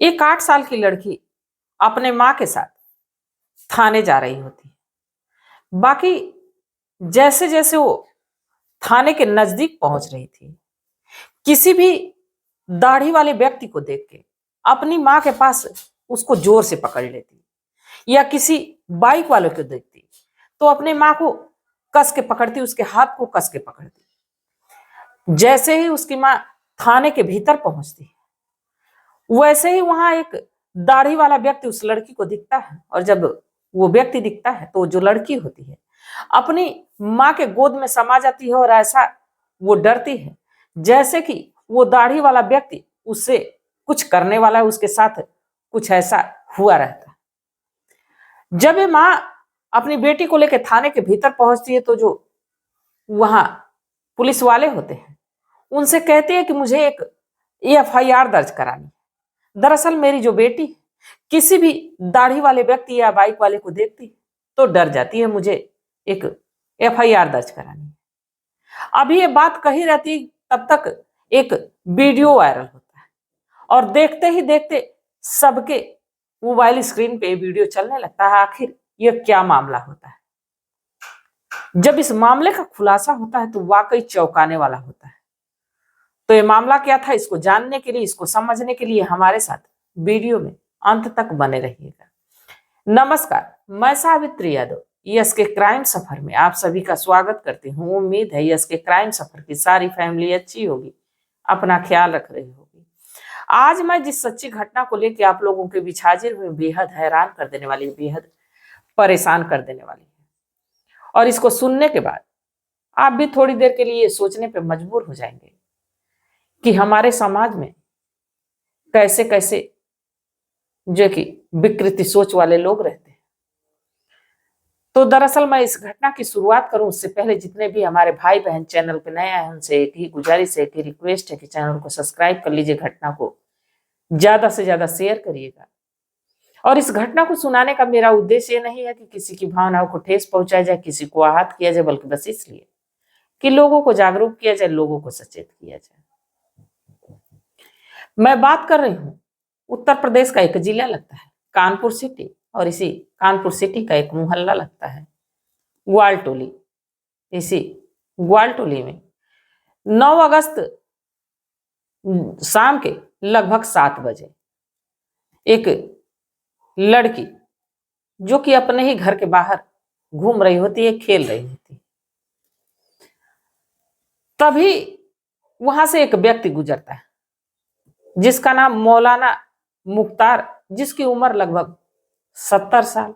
एक 8 साल की लड़की अपने माँ के साथ थाने जा रही होती है। बाकी जैसे जैसे वो थाने के नजदीक पहुंच रही थी, किसी भी दाढ़ी वाले व्यक्ति को देख के अपनी माँ के पास उसको जोर से पकड़ लेती, या किसी बाइक वाले को देखती तो अपने माँ को कस के पकड़ती, उसके हाथ को कस के पकड़ती। जैसे ही उसकी माँ थाने के भीतर पहुंचती है, वैसे ही वहां एक दाढ़ी वाला व्यक्ति उस लड़की को दिखता है, और जब वो व्यक्ति दिखता है तो जो लड़की होती है अपनी माँ के गोद में समा जाती है, और ऐसा वो डरती है जैसे कि वो दाढ़ी वाला व्यक्ति उससे कुछ करने वाला है, उसके साथ कुछ ऐसा हुआ रहता है। जब ये माँ अपनी बेटी को लेकर थाने के भीतर पहुंचती है तो जो वहां पुलिस वाले होते हैं उनसे कहती है कि मुझे एक एफआईआर दर्ज करानी है। दरअसल मेरी जो बेटी किसी भी दाढ़ी वाले व्यक्ति या बाइक वाले को देखती तो डर जाती है, मुझे एक एफआईआर दर्ज करानी है। अभी ये बात कही रहती तब तक एक वीडियो वायरल होता है, और देखते ही देखते सबके मोबाइल स्क्रीन पे वीडियो चलने लगता है। आखिर ये क्या मामला होता है? जब इस मामले का खुलासा होता है तो वाकई चौंकाने वाला होता है। तो ये मामला क्या था, इसको जानने के लिए, इसको समझने के लिए हमारे साथ वीडियो में अंत तक बने रहिएगा। नमस्कार, मैं सावित्री यादव यस के क्राइम सफर में आप सभी का स्वागत करती हूँ। उम्मीद है यस के क्राइम सफर की सारी फैमिली अच्छी होगी, अपना ख्याल रख रही होगी। आज मैं जिस सच्ची घटना को लेकर आप लोगों के बीच हाजिर हुई, बेहद हैरान कर देने वाली, बेहद परेशान कर देने वाली है, और इसको सुनने के बाद आप भी थोड़ी देर के लिए सोचने पर मजबूर हो जाएंगे कि हमारे समाज में कैसे कैसे जो कि विकृति सोच वाले लोग रहते हैं। तो दरअसल मैं इस घटना की शुरुआत करूं उससे पहले जितने भी हमारे भाई बहन चैनल पे नए आए हैं उनसे एक ही गुजारिश है, एक ही रिक्वेस्ट है कि चैनल को सब्सक्राइब कर लीजिए, घटना को ज्यादा से ज्यादा शेयर करिएगा। और इस घटना को सुनाने का मेरा उद्देश्य ये नहीं है कि किसी की भावनाओं को ठेस पहुंचाया जाए, किसी को आहत किया जाए, बल्कि बस इसलिए कि लोगों को जागरूक किया जाए, लोगों को सचेत किया जाए। मैं बात कर रही हूँ उत्तर प्रदेश का एक जिला लगता है कानपुर सिटी, और इसी कानपुर सिटी का एक मोहल्ला लगता है ग्वालटोली। इसी ग्वालटोली में 9 अगस्त शाम के लगभग 7 बजे एक लड़की जो कि अपने ही घर के बाहर घूम रही होती है, खेल रही होती है, तभी वहां से एक व्यक्ति गुजरता है जिसका नाम मौलाना मुख्तार, जिसकी उम्र लगभग 70 साल।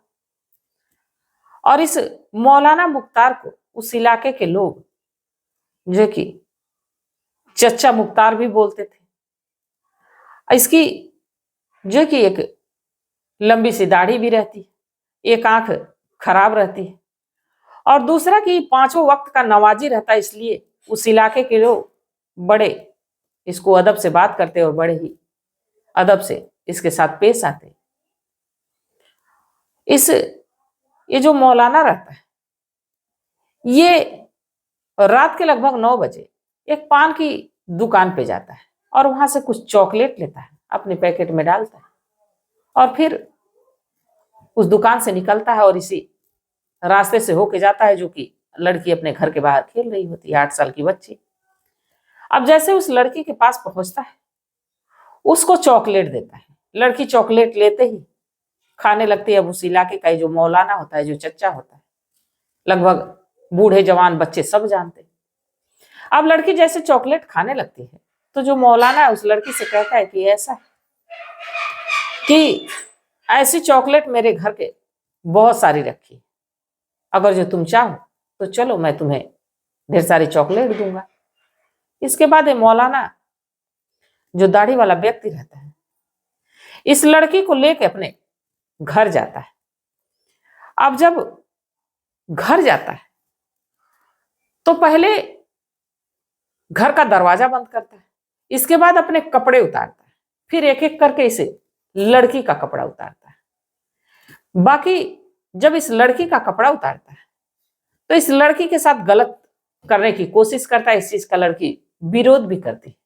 और इस मौलाना मुख्तार को उस इलाके के लोग जो कि चच्चा मुख्तार भी बोलते थे। इसकी जो कि एक लंबी सी दाढ़ी भी रहती है, एक आंख खराब रहती है, और दूसरा कि 5 वक्त का नमाजी रहता है, इसलिए उस इलाके के लोग बड़े इसको अदब से बात करते और बड़े ही अदब से इसके साथ पेश आते। ये जो मौलाना रहता है ये रात के लगभग 9 बजे एक पान की दुकान पे जाता है और वहां से कुछ चॉकलेट लेता है, अपने पैकेट में डालता है, और फिर उस दुकान से निकलता है और इसी रास्ते से होके जाता है जो कि लड़की अपने घर के बाहर खेल रही होती है, 8 साल की बच्ची। अब जैसे उस लड़की के पास पहुंचता है उसको चॉकलेट देता है। लड़की चॉकलेट लेते ही खाने लगती है। अब उस इलाके का जो मौलाना होता है, जो चच्चा होता है, लगभग बूढ़े जवान बच्चे सब जानते हैं। अब लड़की जैसे चॉकलेट खाने लगती है तो जो मौलाना है उस लड़की से कहता है कि ऐसा कि ऐसी चॉकलेट मेरे घर के बहुत सारी रखी, अगर जो तुम चाहो तो चलो मैं तुम्हें ढेर सारी चॉकलेट दूंगा। इसके बाद ये मौलाना जो दाढ़ी वाला व्यक्ति रहता है इस लड़की को लेके अपने घर जाता है। अब जब घर जाता है तो पहले घर का दरवाजा बंद करता है, इसके बाद अपने कपड़े उतारता है, फिर एक एक करके इसे लड़की का कपड़ा उतारता है। बाकी जब इस लड़की का कपड़ा उतारता है तो इस लड़की के साथ गलत करने की कोशिश करता है। इस चीज का लड़की विरोध भी करती है,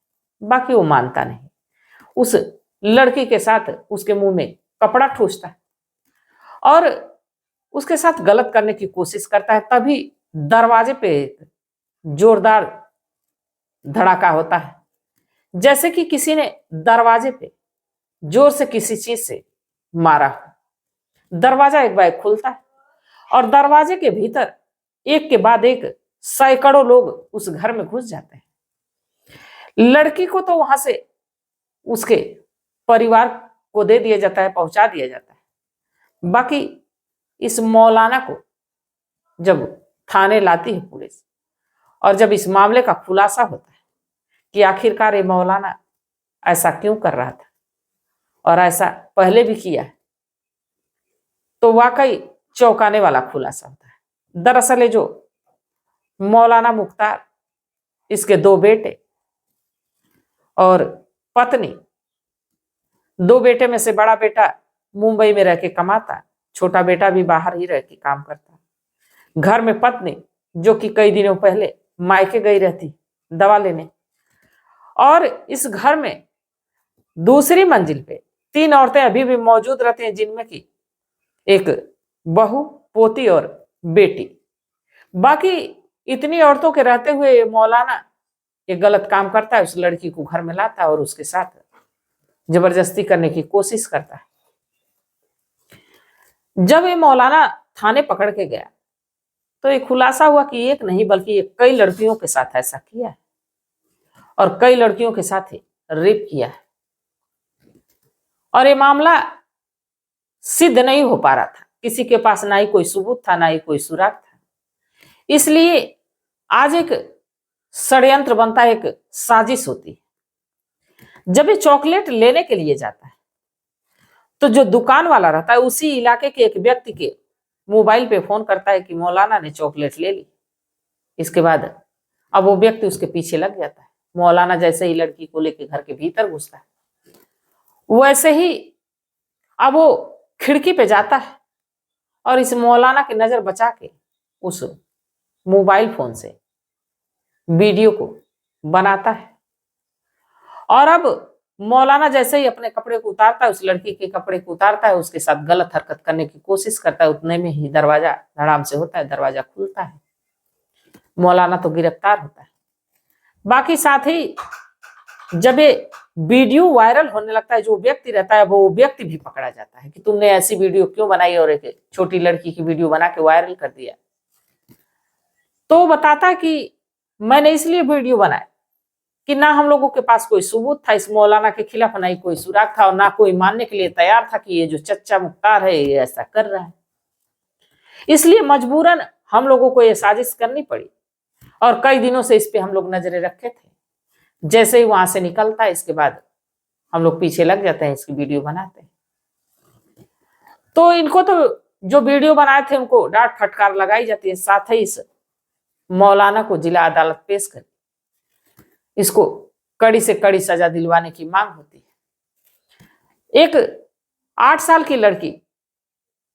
बाकी वो मानता नहीं। उस लड़की के साथ उसके मुंह में कपड़ा ठूसता है और उसके साथ गलत करने की कोशिश करता है। तभी दरवाजे पे जोरदार धड़ाका होता है, जैसे कि किसी ने दरवाजे पे जोर से किसी चीज से मारा हो। दरवाजा एक बार खुलता है और दरवाजे के भीतर एक के बाद एक सैकड़ों लोग उस घर में घुस जाते हैं। लड़की को तो वहां से उसके परिवार को दे दिया जाता है, पहुंचा दिया जाता है। बाकी इस मौलाना को जब थाने लाती है पुलिस, और जब इस मामले का खुलासा होता है कि आखिरकार ये मौलाना ऐसा क्यों कर रहा था और ऐसा पहले भी किया है, तो वाकई चौंकाने वाला खुलासा होता है। दरअसल ये जो मौलाना मुख्तार, इसके 2 बेटे और पत्नी, 2 बेटे में से बड़ा बेटा मुंबई में रह के कमाता, छोटा बेटा भी बाहर ही रह के काम करता। घर में पत्नी जो कि कई दिनों पहले मायके गई रहती दवा लेने, और इस घर में दूसरी मंजिल पे 3 औरतें अभी भी मौजूद रहती हैं, जिनमें की एक बहू, पोती और बेटी। बाकी इतनी औरतों के रहते हुए ये मौलाना ये गलत काम करता है, उस लड़की को घर में लाता है और उसके साथ जबरदस्ती करने की कोशिश करता है। जब ये मौलाना थाने पकड़ के गया तो ये खुलासा हुआ कि एक नहीं बल्कि ये कई लड़कियों के साथ ऐसा किया है और कई लड़कियों के साथ ही रेप किया है, और ये मामला सिद्ध नहीं हो पा रहा था। किसी के पास ना ही कोई सबूत था, ना ही कोई सुराग था। इसलिए आज एक षड्यंत्र बनता है, एक साजिश होती है। जब ये चॉकलेट लेने के लिए जाता है तो जो दुकान वाला रहता है उसी इलाके के एक व्यक्ति के मोबाइल पे फोन करता है कि मौलाना ने चॉकलेट ले ली। इसके बाद अब वो व्यक्ति उसके पीछे लग जाता है। मौलाना जैसे ही लड़की को लेकर घर के भीतर घुसता है, वैसे ही अब वो खिड़की पे जाता है और इस मौलाना की नजर बचा के उस मोबाइल फोन से वीडियो को बनाता है। और अब मौलाना जैसे ही अपने कपड़े को उतारता है, उस लड़की के कपड़े को उतारता है, उसके साथ गलत हरकत करने की कोशिश करता है, उतने में ही दरवाजा धड़ाम से होता है, दरवाजा खुलता है। मौलाना तो गिरफ्तार होता है। बाकी साथ ही जब ये वीडियो वायरल होने लगता है, जो व्यक्ति रहता है वो व्यक्ति भी पकड़ा जाता है कि तुमने ऐसी वीडियो क्यों बनाई और एक छोटी लड़की की वीडियो बना के वायरल कर दिया। तो बताता कि मैंने इसलिए वीडियो बनाया कि ना हम लोगों के पास कोई सबूत था इस मौलाना के खिलाफ, ना ही कोई सुराग था, और ना कोई मानने के लिए तैयार था कि ये जो चच्चा मुख्तार है ये ऐसा कर रहा है। इसलिए मजबूरन हम लोगों को ये साजिश करनी पड़ी और कई दिनों से इस पे हम लोग नजरें रखे थे। जैसे ही वहां से निकलता है, इसके बाद हम लोग पीछे लग जाते हैं, इसकी वीडियो बनाते हैं। तो इनको तो जो वीडियो बनाए थे उनको डांट फटकार लगाई जाती है। साथ ही इस मौलाना को जिला अदालत पेश कर इसको कड़ी से कड़ी सजा दिलवाने की मांग होती है। एक 8 साल की लड़की,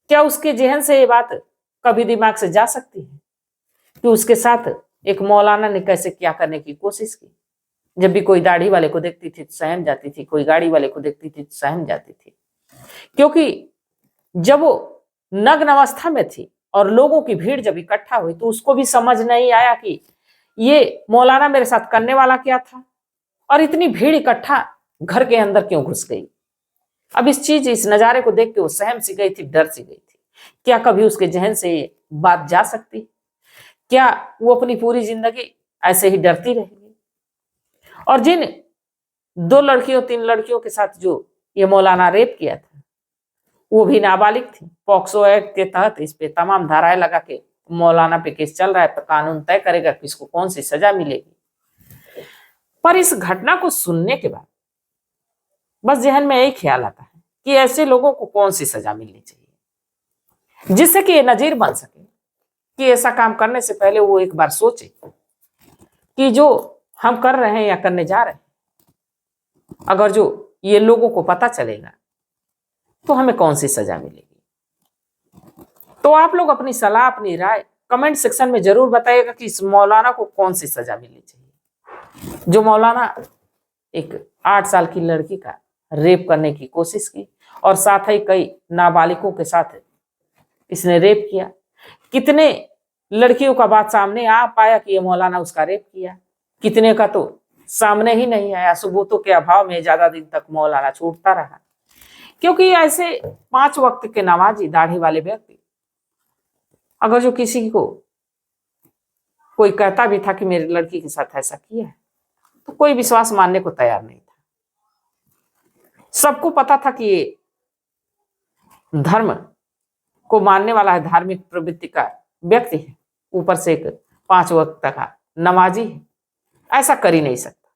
क्या उसके जहन से ये बात कभी दिमाग से जा सकती है कि उसके साथ एक मौलाना ने कैसे क्या करने की कोशिश की। जब भी कोई दाढ़ी वाले को देखती थी तो सहम जाती थी, कोई गाड़ी वाले को देखती थी तो सहम जाती थी, क्योंकि जब वो नग्न अवस्था में थी और लोगों की भीड़ जब इकट्ठा हुई तो उसको भी समझ नहीं आया कि ये मौलाना मेरे साथ करने वाला क्या था और इतनी भीड़ इकट्ठा घर के अंदर क्यों घुस गई। अब इस नजारे को देख के वो सहम सी गई थी, डर सी गई थी। क्या कभी उसके जहन से ये बात जा सकती? क्या वो अपनी पूरी जिंदगी ऐसे ही डरती रहेगी? और जिन 2 लड़कियों 3 लड़कियों के साथ जो ये मौलाना रेप किया था वो भी नाबालिग थी। पॉक्सो एक्ट के तहत इस पे तमाम धाराएं लगा के मौलाना पे केस चल रहा है, तो कानून तय करेगा कि इसको कौन सी सजा मिलेगी। पर इस घटना को सुनने के बाद बस जहन में यही ख्याल आता है कि ऐसे लोगों को कौन सी सजा मिलनी चाहिए जिससे कि ये नजीर बन सके कि ऐसा काम करने से पहले वो एक बार सोचे कि जो हम कर रहे हैं या करने जा रहे हैं, अगर जो ये लोगों को पता चलेगा तो हमें कौन सी सजा मिलेगी। तो आप लोग अपनी सलाह, अपनी राय कमेंट सेक्शन में जरूर बताइएगा कि इस मौलाना को कौन सी सजा मिलनी चाहिए जो मौलाना एक 8 साल की लड़की का रेप करने की कोशिश की और साथ ही कई नाबालिगों के साथ इसने रेप किया। कितने लड़कियों का बात सामने आ पाया कि ये मौलाना उसका रेप किया, कितने का तो सामने ही नहीं आया। सबूतों के अभाव में ज्यादा दिन तक मौलाना छूटता रहा, क्योंकि ऐसे 5 वक्त के नमाजी दाढ़ी वाले व्यक्ति, अगर जो किसी को कोई कहता भी था कि मेरी लड़की के साथ ऐसा किया है, तो कोई विश्वास मानने को तैयार नहीं था। सबको पता था कि ये धर्म को मानने वाला है, धार्मिक प्रवृत्ति का व्यक्ति है, ऊपर से एक 5 वक्त का नमाजी है, ऐसा कर ही नहीं सकता।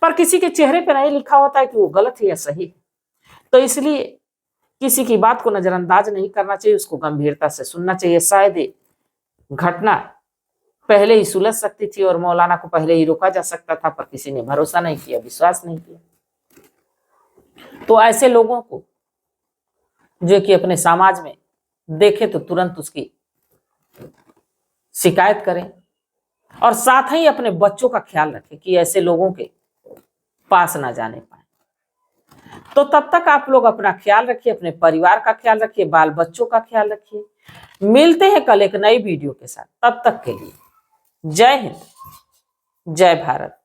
पर किसी के चेहरे पर नहीं लिखा होता है कि वो गलत है या सही है, तो इसलिए किसी की बात को नजरअंदाज नहीं करना चाहिए, उसको गंभीरता से सुनना चाहिए। शायद ये घटना पहले ही सुलझ सकती थी और मौलाना को पहले ही रोका जा सकता था, पर किसी ने भरोसा नहीं किया, विश्वास नहीं किया। तो ऐसे लोगों को जो कि अपने समाज में देखे तो तुरंत उसकी शिकायत करें और साथ ही अपने बच्चों का ख्याल रखें कि ऐसे लोगों के पास ना जाने पाए। तो तब तक आप लोग अपना ख्याल रखिए, अपने परिवार का ख्याल रखिए, बाल बच्चों का ख्याल रखिए। मिलते हैं कल एक नई वीडियो के साथ, तब तक के लिए जय हिंद, जय भारत।